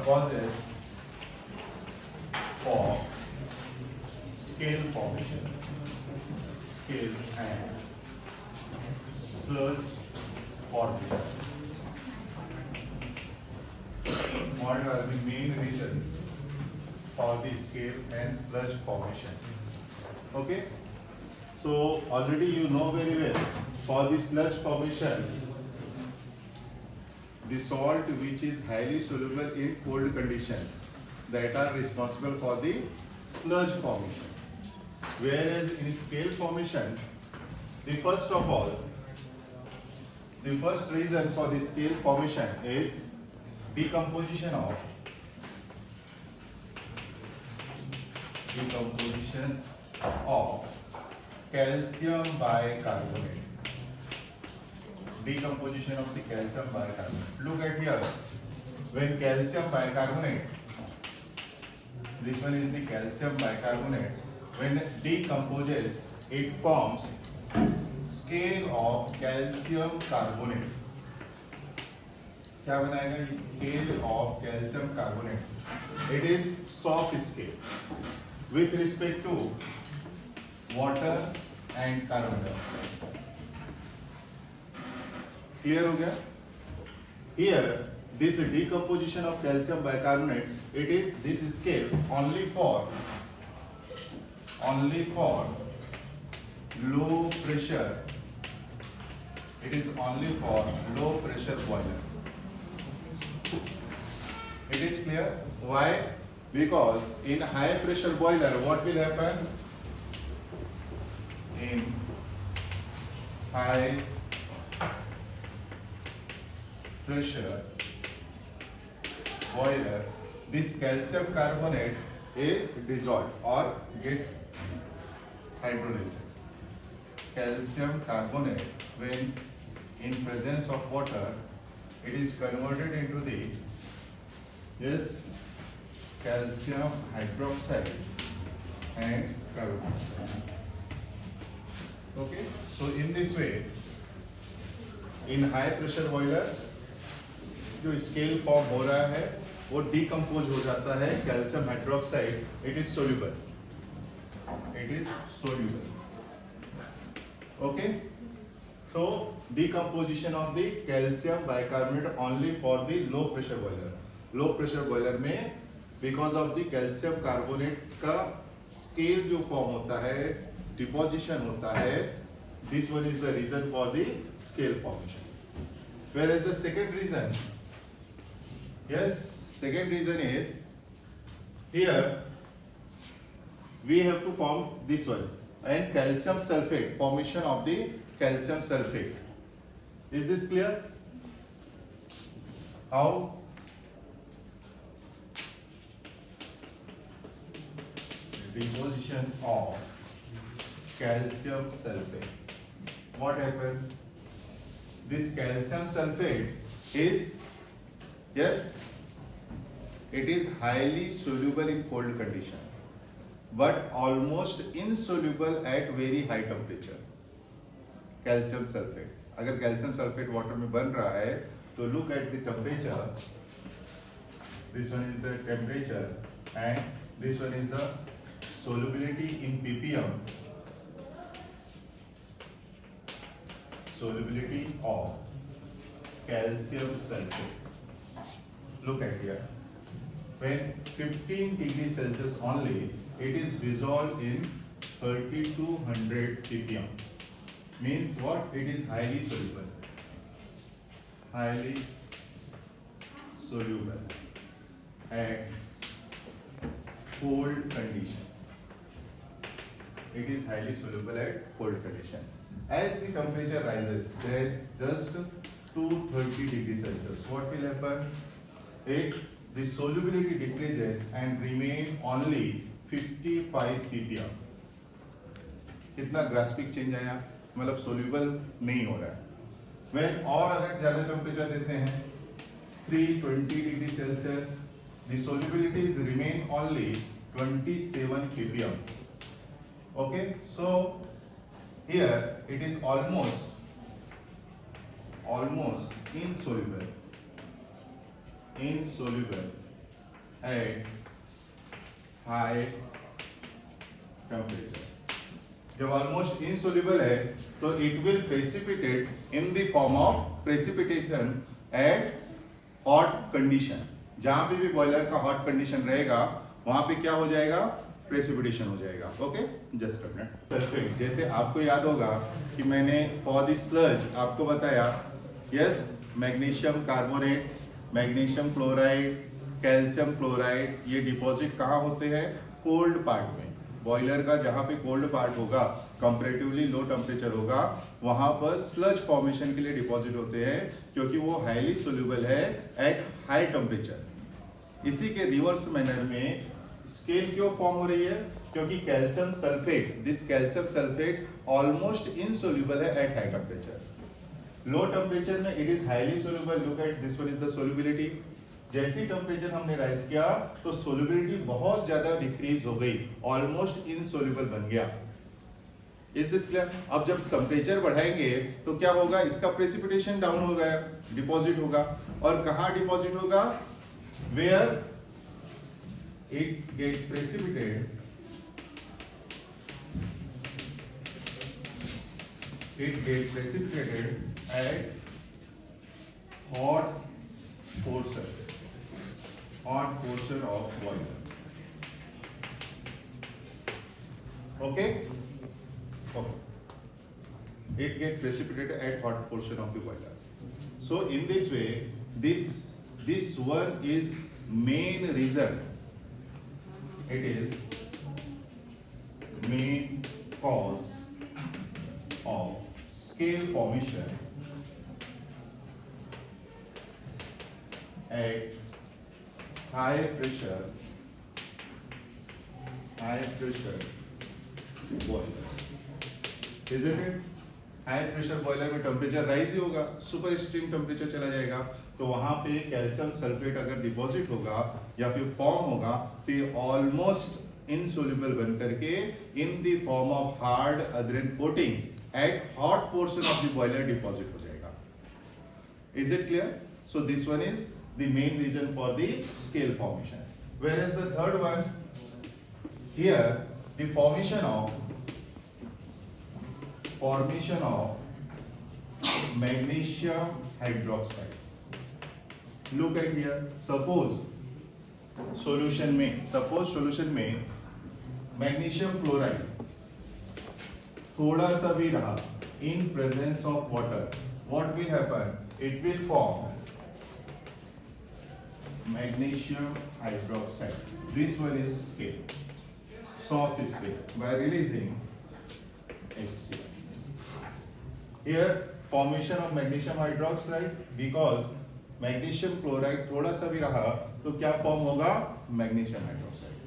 causes for scale formation, scale and sludge formation. What are the main reasons for the scale and sludge formation? Okay, so already you know very well, for the sludge formation, the salt which is highly soluble in cold condition that are responsible for the sludge formation. Whereas in scale formation, the first of all, the first reason for the scale formation is decomposition of calcium bicarbonate. Decomposition of the calcium bicarbonate. Look at here. When calcium bicarbonate, this one is the calcium bicarbonate. When it decomposes, it forms scale of calcium carbonate. क्या बनाएगा ये scale of calcium carbonate? It is soft scale with respect to water and carbon dioxide. Clear हो गया? Here, this decomposition of calcium bicarbonate, it is this scale only for low pressure. It is only for low pressure boiler. It is clear? Why? Because in high pressure boiler, what will happen? In high pressure boiler, this calcium carbonate is dissolved or get hydrolysis. Calcium carbonate, when in presence of water, it is converted into the calcium hydroxide and carbon dioxide. Okay, so in this way, in high pressure boiler, जो scale form हो रहा है वो decompose हो जाता है calcium hydroxide. It is soluble. Okay, so decomposition of the calcium bicarbonate only for the low pressure boiler. Low pressure boiler में because of the calcium carbonate का स्केल जो फॉर्म होता है, डिपोजिशन होता है, this one is the reason for the scale formation. Whereas the second reason, second reason is here we have to form this one and calcium sulfate, formation of the calcium sulfate. Is this clear? How? Deposition of calcium sulfate. What happened? This calcium sulfate is, it is highly soluble in cold condition, but almost insoluble at very high temperature. Calcium sulfate. अगर calcium sulfate water में बन रहा है, तो look at the temperature. This one is the temperature, and this one is the solubility in ppm. Solubility of calcium sulfate. Look at here. When 15 degrees Celsius only, it is dissolved in 3200 ppm. Means what? It is highly soluble. Highly soluble at cold condition. It is highly soluble at cold condition. As the temperature rises, just to 30 degrees Celsius, what will happen? The solubility decreases and remain only 55 ppm. कितना ग्रास्पिक change आया, मतलब soluble नहीं हो रहा है. When और अगर ज्यादा टेम्परेचर देते हैं 320 degree Celsius, the solubility is remain only 27 ppm. Okay, so here it is almost insoluble at high temperature. जब ऑलमोस्ट इनसोल्यूबल है तो it will precipitate in the form of precipitation at hot condition. जहां पे भी boiler का hot condition रहेगा वहां पे क्या हो जाएगा, प्रेसिपिटेशन हो जाएगा. Okay, just a minute. Perfect. जैसे आपको याद होगा कि मैंने फॉर द स्लज आपको बताया, yes, magnesium carbonate, magnesium chloride, calcium chloride, ये डिपॉजिट कहाँ होते हैं, कोल्ड पार्ट में. बॉयलर का जहां पे कोल्ड पार्ट होगा, कंपैरेटिवली लो टेम्परेचर होगा, वहां पर स्लज फॉर्मेशन के लिए डिपॉजिट होते हैं क्योंकि वो हाईली सोल्यूबल है एट हाई टेम्परेचर. इसी के रिवर्स मैनर में स्केल क्यों फॉर्म हो रही है, क्योंकि calcium sulphate, this calcium sulphate almost insoluble है at high temperature. Low temperature में it is highly soluble. Look at this one is the solubility. जैसी टेम्परेचर हमने राइज किया तो सोल्यूबिलिटी बहुत ज्यादा डिक्रीज हो गई, ऑलमोस्ट इनसोल्यूबल बन गया. Is this clear? अब जब टेम्परेचर बढ़ाएंगे तो क्या होगा, इसका प्रेसिपिटेशन डाउन हो गया, डिपॉजिट होगा. और कहाँ डिपॉजिट होगा, where it get precipitated, it gets precipitated at hot portion of boiler. Okay? Okay. It gets precipitated at hot portion of the boiler. So in this way, this one is main reason. It is main cause of scale formation at high pressure boiler. Isn't it? High pressure boiler में temperature rise ही होगा, super extreme temperature चला जाएगा, तो वहां पे calcium sulphate अगर deposit होगा या फिर फॉर्म होगा तो ये ऑलमोस्ट इनसोल्यूबल बन करके in the form of hard adherent coating at hot portion of the boiler deposit हो जाएगा. Is it clear? So this one is the main reason for the scale formation. Where is the third one, here the formation of magnesium hydroxide. Look at here. Suppose solution में magnesium chloride थोड़ा सा भी रहा in presence of water, what will happen? It will form magnesium hydroxide. This one is scale, soft scale, by releasing HCl. Here formation of magnesium hydroxide, because magnesium chloride थोड़ा सा भी रहा तो क्या फॉर्म होगा, magnesium hydroxide.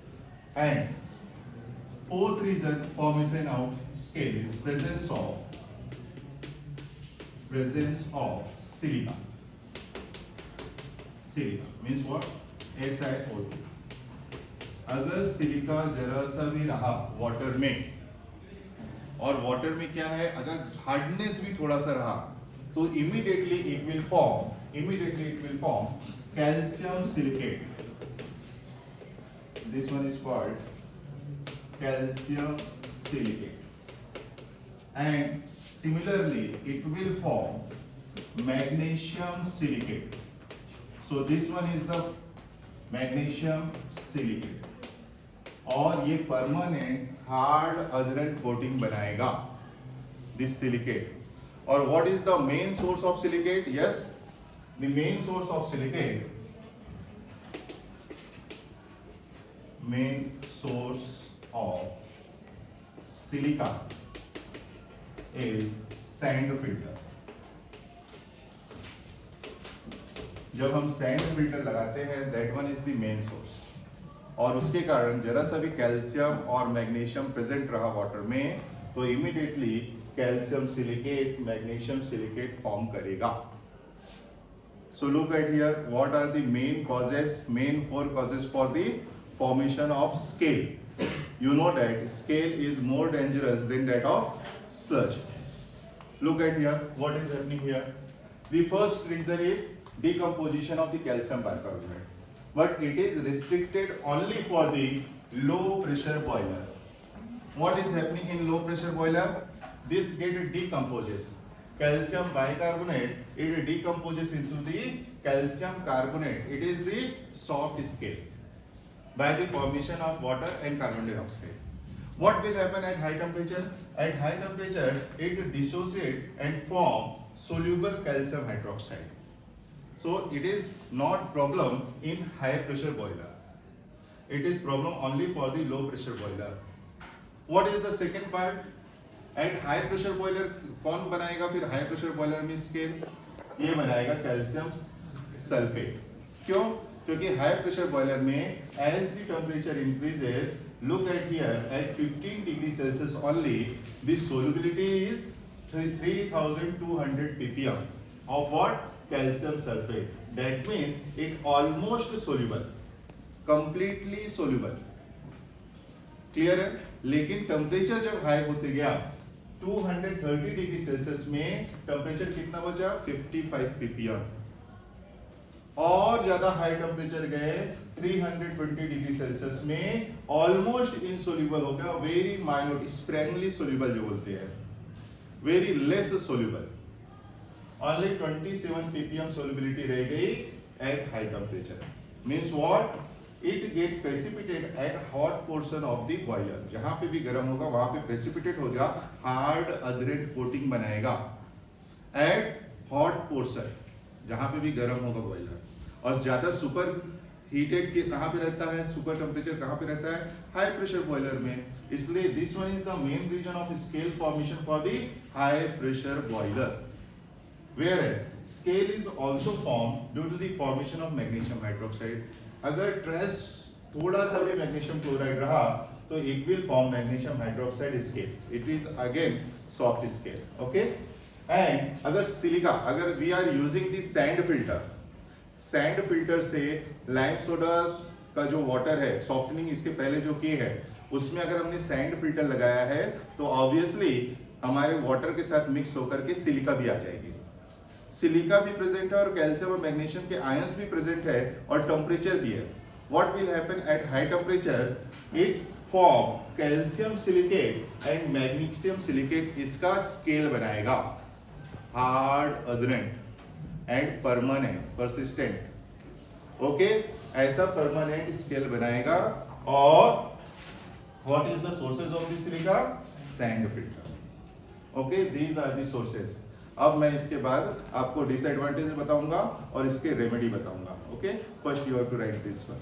And fourth reason formation of scale is presence of silica. Silica means what? SiO2. अगर silica जरा सा भी रहा वाटर में, और वाटर में क्या है, अगर हार्डनेस भी थोड़ा सा रहा तो immediately it will form calcium silicate. This one is called calcium silicate. And similarly it will form magnesium silicate. So this one is the magnesium silicate, और ये परमानेंट हार्ड अधेरेंट कोटिंग बनाएगा this silicate. और what is the main source of silicate? Yes, the main source of silica is sand filter. जब हम sand filter लगाते हैं, that one is the main source, और उसके कारण जरा सा भी कैल्शियम और मैग्नीशियम प्रेजेंट रहा वाटर में तो immediately calcium silicate, magnesium silicate form करेगा. So look at here, what are the main four causes for the formation of scale. You know that scale is more dangerous than that of sludge. Look at here, what is happening here. The first reason is decomposition of the calcium bicarbonate. but it is restricted only for the low pressure boiler. What is happening in low pressure boiler? This get decomposes. Calcium bicarbonate, it decomposes into the calcium carbonate. It is the soft scale by the formation of water and carbon dioxide. What will happen at high temperature? At high temperature, it dissociate and form soluble calcium hydroxide. So it is not problem in high pressure boiler. It is problem only for the low pressure boiler. What is the second part? At high pressure boiler कौन बनाएगा फिर high pressure boiler में scale? ये बनाएगा calcium sulfate. क्यों? क्योंकि high pressure boiler में as the temperature increases, look at here at 15 degrees Celsius only, the solubility is 3200 ppm of what? Calcium sulfate. That means it almost soluble, completely soluble. Clear है? लेकिन temperature जब high होते गया 230 degree Celsius में temperature कितना बचा? 55 ppm. और ज्यादा हाई टेम्परेचर गए 320 डिग्री सेल्सियस में ऑलमोस्ट इनसोल्यूबल हो गया, वेरी माइन्यूट स्प्रैंगली सोल्यूबल जो बोलते हैं, very less soluble, only 27 ppm solubility रह गई eight high temperature. Means what? It get precipitate at hot portion of the boiler. जहां पे भी गर्म होगा वहां पे precipitate हो जा, hard adherent coating बनाएगा at hot portion, जहां पे भी गर्म होगा boiler. और ज्यादा सुपर हीटेड के कहां पे रहता है? सुपर टेम्परेचर कहां पे रहता है? हाई प्रेशर बॉयलर में. इसलिए this one is the main reason of scale formation for the high pressure boiler. Whereas scale is also formed due to the formation of magnesium hydroxide. अगर trace थोड़ा सा भी मैग्नीशियम क्लोराइड रहा तो it will form magnesium hydroxide scale. It is again soft scale. Okay. And अगर silica, अगर we are using the sand filter से lime soda का जो वाटर है, सॉफ्टनिंग इसके पहले जो की है, उसमें अगर हमने सैंड फिल्टर लगाया है तो ऑब्वियसली हमारे वाटर के साथ मिक्स होकर के सिलिका भी आ जाएगी. सिलिका भी प्रेजेंट है और कैल्शियम और मैग्नीशियम के आयंस भी प्रेजेंट है और टेम्परेचर भी है. What will happen at high temperature? It form calcium silicate and magnesium silicate. इसका स्केल बनाएगा hard adherent and permanent persistent. Okay, ऐसा परमानेंट स्केल बनाएगा. और what is the sources of the silica? Sand filter. Okay, these are the sources. अब मैं इसके बाद आपको डिसएडवांटेज बताऊंगा और इसके रेमेडी बताऊंगा. Okay, first you have to write this one.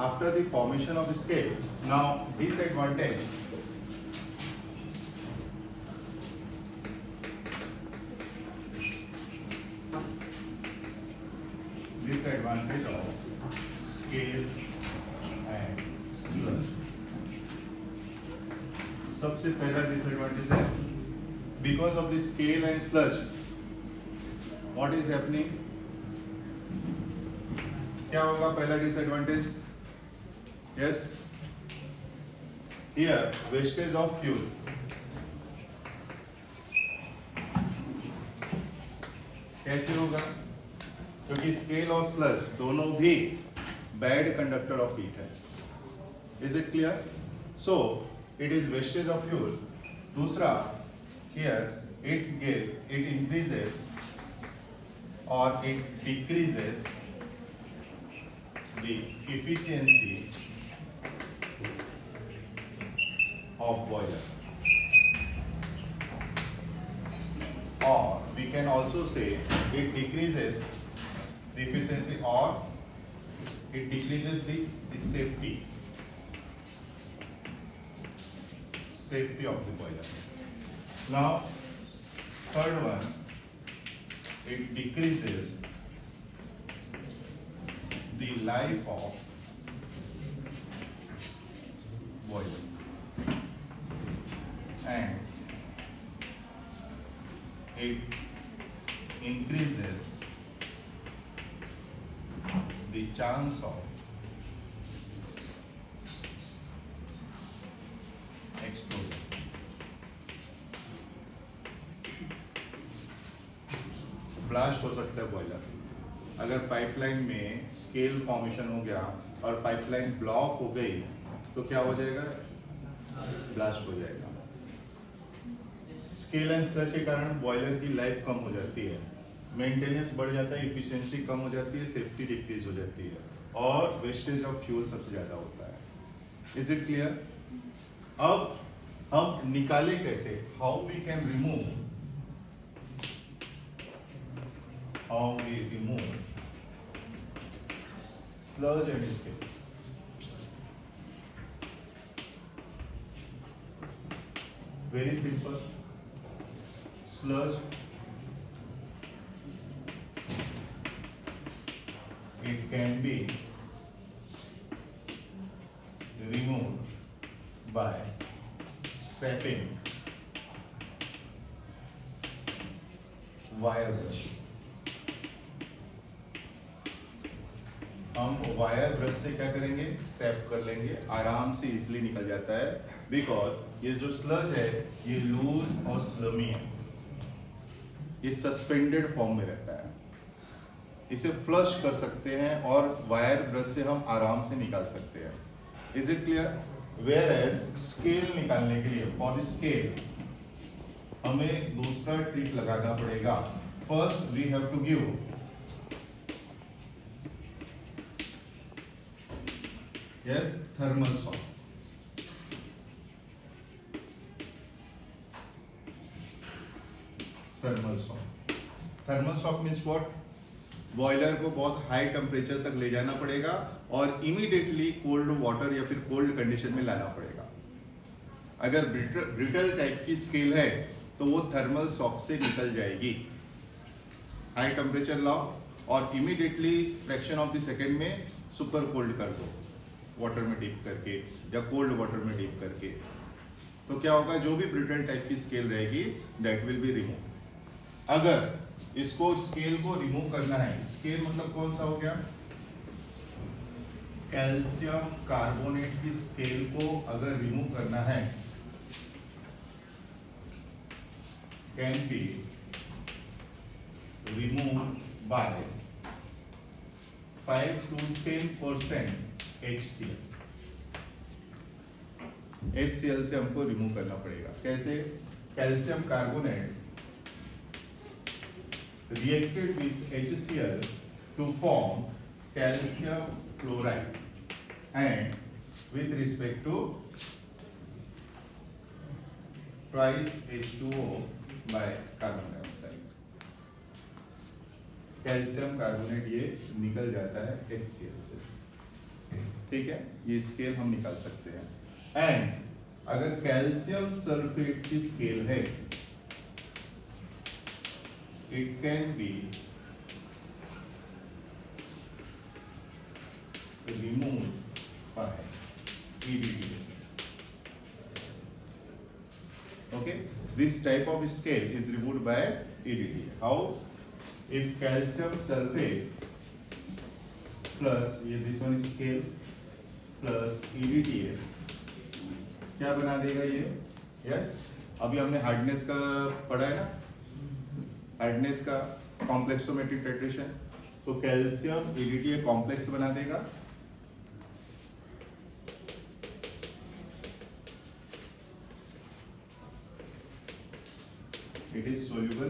After the formation of scale, now disadvantage. Disadvantage of scale and sludge. सबसे पहला डिसएडवांटेज है because of the scale and sludge, what is happening? क्या होगा पहला disadvantage? Yes, here wastage of fuel. कैसे होगा? क्योंकि scale और sludge दोनों भी bad conductor of heat है. Is it clear? So it is wastage of fuel. दूसरा, here it increases or it decreases the efficiency of boiler, or we can also say it decreases the efficiency or it decreases the safety of the boiler. Now, third one, it decreases the life of boiler and it increases the chance of explosion. Blast हो सकता है boiler. अगर pipeline में scale formation हो गया और pipeline block हो गई तो क्या हो जाएगा, ब्लास्ट हो जाएगा। स्केल एंड स्लज के कारण बॉयलर की लाइफ कम हो जाती है, मेंटेनेंस बढ़ जाता है, इफिशिएंसी कम हो जाती है, सेफ्टी डिक्रीज हो जाती है और वेस्टेज ऑफ फ्यूल सबसे ज्यादा होता है। Is it clear? अब हम निकाले कैसे, how we can remove, how we remove sludge and scale. Very simple. Sludge, it can be removed by scraping wire brush. हम वायर ब्रश से क्या करेंगे, स्क्रैप कर लेंगे, आराम से इजीली निकल जाता है, बिकॉज ये जो स्लज है ये लूज और स्लमी है, ये सस्पेंडेड फॉर्म में रहता है, इसे फ्लश कर सकते हैं और वायर ब्रश से हम आराम से निकाल सकते हैं। Is it clear? Whereas scale निकालने के लिए, फॉर द स्केल हमें दूसरा ट्रिक लगाना पड़ेगा। First we have to give yes thermal shock. Thermal shock. Thermal shock means what? Boiler को बहुत हाई टेम्परेचर तक ले जाना पड़ेगा और इमीडिएटली कोल्ड वाटर या फिर कोल्ड कंडीशन में लाना पड़ेगा। अगर ब्रिटल टाइप की स्केल है तो वो थर्मल शॉक से निकल जाएगी। हाई टेम्परेचर लाओ और immediately fraction of the second में सुपर कोल्ड कर दो, वाटर में डिप करके या कोल्ड वाटर में डिप करके, तो क्या होगा, जो भी ब्रिटल टाइप की स्केल रहेगी दैट विल बी रिमूव। अगर इसको स्केल को रिमूव करना है, स्केल मतलब कौन सा हो गया, कैल्शियम कार्बोनेट की स्केल को अगर रिमूव करना है, can be remove by 5 to 10% HCl। HCl से हमको रिमूव करना पड़ेगा। कैसे? Calcium carbonate reacted with HCl to form calcium chloride and with respect to twice H2O by carbon dioxide, calcium carbonate ये निकल जाता है HCl से। ठीक है, ये स्केल हम निकाल सकते हैं। एंड अगर कैल्शियम सल्फेट की स्केल है, it can be remove by EDTA। Okay, this type of scale is removed by EDTA. How? If calcium sulfate plus ये this one scale plus EDTA क्या बना देगा ये? यस, अभी हमने हार्डनेस का पढ़ा है ना, हार्डनेस का कॉम्प्लेक्सोमेट्रिक टाइट्रेशन, तो कैल्शियम EDTA कॉम्प्लेक्स बना देगा। It is soluble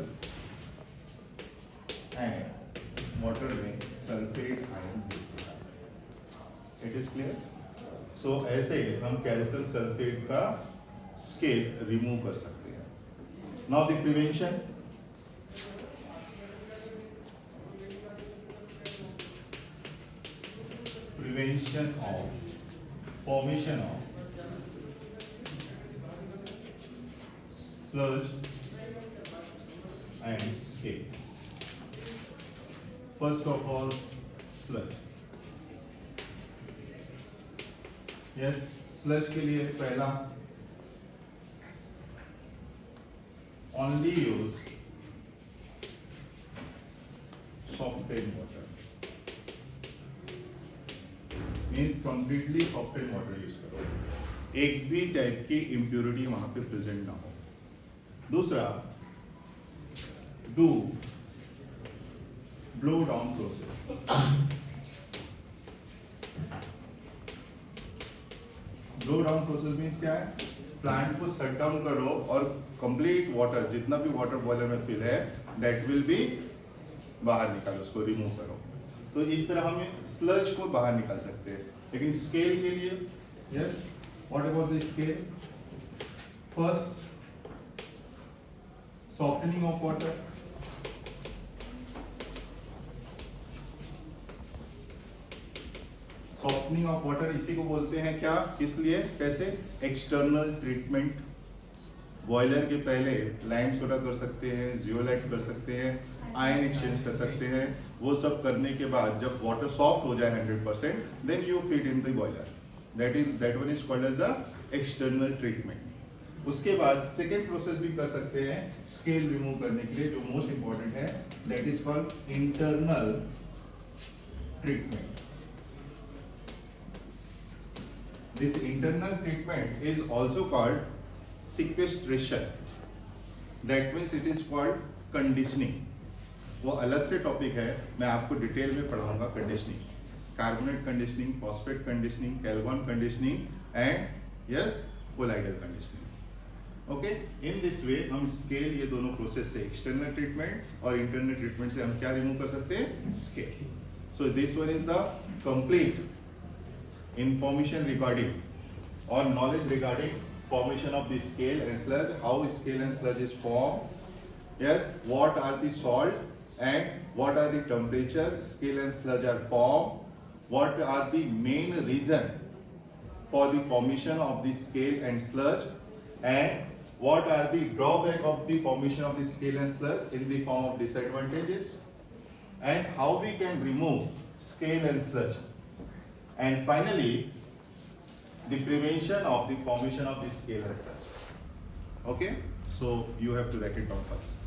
and water में सल्फेट आयन भेज देगा। It is clear? सो ऐसे हम कैल्शियम सल्फेट का स्केल रिमूव कर सकते हैं। Now the prevention, prevention of formation of sludge and scale. First of all, sludge. Yes, sludge के लिए पहला only use softened water. Means completely softed water use करो, एक भी टाइप की इम्प्योरिटी वहां पे प्रेजेंट ना हो। दूसरा, do blow down process. Blow down process means क्या है, प्लांट को शट डाउन करो और कंप्लीट वाटर, जितना भी वाटर बॉयलर में फिल है दैट विल बी बाहर निकालो, उसको रिमूव करो। तो इस तरह हम स्लज को बाहर निकाल सकते हैं। लेकिन स्केल के लिए, yes, what about the scale? First, softening of water, softening of water इसी को बोलते हैं क्या, किस लिए, कैसे? External treatment. बॉयलर के पहले लाइम सोडा कर सकते हैं, जियोलाइट कर सकते हैं, आयन एक्सचेंज कर सकते हैं। वो सब करने के बाद जब वाटर सॉफ्ट हो जाए 100%, then you feed in the boiler, that one is called as a external treatment. उसके बाद सेकेंड प्रोसेस भी कर सकते हैं स्केल रिमूव करने के लिए, जो मोस्ट इंपॉर्टेंट है, that is called internal treatment. This internal treatment is also called sequestration. That means it is called conditioning. वो अलग से टॉपिक है, मैं आपको डिटेल में पढ़ाऊंगा। Conditioning, carbonate conditioning, phosphate conditioning, Calgon conditioning and yes colloidal conditioning. Okay, in this way हम scale, ये दोनों प्रोसेस से, एक्सटर्नल ट्रीटमेंट और इंटरनल ट्रीटमेंट से हम क्या रिमूव कर सकते हैं? Scale. So this one is the complete information regarding or knowledge regarding formation of the scale and sludge, how scale and sludge is formed, yes, what are the salt and what are the temperature scale and sludge are formed, what are the main reason for the formation of the scale and sludge, and what are the drawback of the formation of the scale and sludge in the form of disadvantages, and how we can remove scale and sludge. And finally, the prevention of the formation of the scale and sludge. Okay, so you have to write it down first.